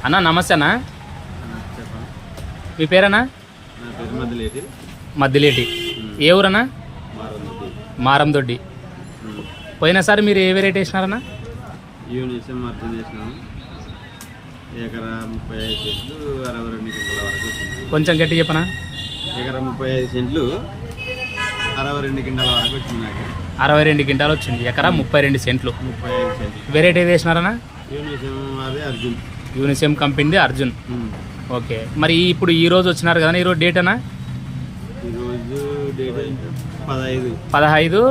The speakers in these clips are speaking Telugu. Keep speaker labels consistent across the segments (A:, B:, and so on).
A: అన్న నమస్తే అన్న,
B: చెప్పండి.
A: మీ పేరన్నా?
B: నా పేరు మద్దిలేటి.
A: మద్దిలేటి. ఏ ఊరన్నా?
B: మారందొడ్డి.
A: మారందొడ్డి. పోయినసారి మీరు ఏ వెరైటీ వేసినారన్నా?
B: యూనిసం అర్థం చేసినాము. ఎకరా 35 సెంట్లు 62 కింటాల వరకు వచ్చింది.
A: కొంచెం గట్టి చెప్పనా?
B: ఎకరా 35 సెంట్లు 62 కింటాల వరకు వచ్చింది నాకు.
A: 62 క్వింటాలు వచ్చింది. ఎకరా 32 సెంట్లు.
B: 35 సెంట్లు.
A: వెరైటీ ఏది వేసినారన్నా?
B: యూనిసం అది అర్జున్.
A: యూనిసెమ్ కంపెనీది అర్జున్. ఓకే. మరి ఇప్పుడు ఈ రోజు వచ్చినారు కదా, ఈరోజు డేట్ అన్నా?
B: ఈరోజు డేట్ ఏంటో 15
A: 15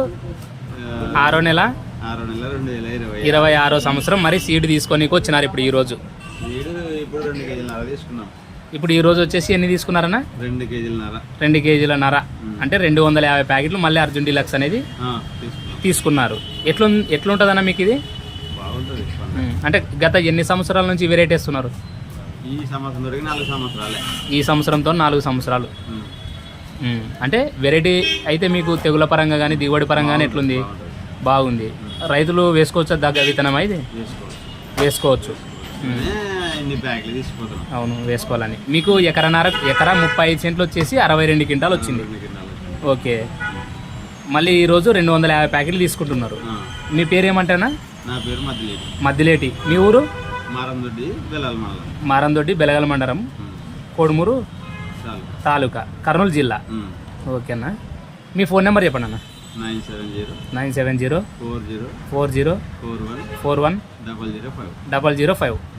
A: 6వ నెల
B: 6 నెల 2020.
A: 26వ సంవత్సరం. మరి సీడ్ తీసుకొని వచ్చినారు ఇప్పుడు ఈరోజు.
B: వీడు ఇప్పుడు 2 కేజీలన్నర తీసుకున్నాం.
A: ఇప్పుడు ఈ రోజు వచ్చేసి ఎన్ని తీసుకున్నారన్నా?
B: 2 కేజీలన్నర.
A: 2 కేజీలన్నర అంటే 250 ప్యాకెట్లు మళ్ళీ అర్జున్ డీలక్స్ అనేది
B: తీసుకున్నాం.
A: తీసుకున్నారు. ఎట్లుంటుందన్నా మీకు ఇది?
B: బాగుంటుంది.
A: అంటే గత ఎన్ని సంవత్సరాల నుంచి వెరైటీ వేస్తున్నారు?
B: ఈ సంవత్సరం దొరికి 4 సంవత్సరాలే.
A: ఈ సంవత్సరంతో 4 సంవత్సరాలు. అంటే వెరైటీ అయితే మీకు తెగుల పరంగా కానీ దిగుబడి పరంగా కానీ ఎట్లుంది? బాగుంది. రైతులు వేసుకోవచ్చు దగ్గర విత్తనం ఇది? వేసుకోవచ్చు.
B: ఇన్ని ప్యాకెట్లు తీసుకుపోతున్నాం.
A: అవును, వేసుకోవాలని. మీకు ఎకరా 35 సెంట్లు వచ్చేసి 62 క్వింటాలు వచ్చింది. ఓకే. మళ్ళీ ఈరోజు 250 ప్యాకెట్లు తీసుకుంటున్నారు. మీ పేరు ఏమంటానా?
B: నా పేరు మద్దిలేటి.
A: మద్దిలేటి. మీ ఊరు?
B: మారందొడ్డి, బెల్లాల మండలం.
A: మారందొడ్డి, బెలగల మండలం, కోడుమూరు తాలూకా, కర్నూలు జిల్లా. ఓకేనా. మీ ఫోన్ నెంబర్ చెప్పండి అన్న.
B: 970
A: 40
B: 40 41
A: 005.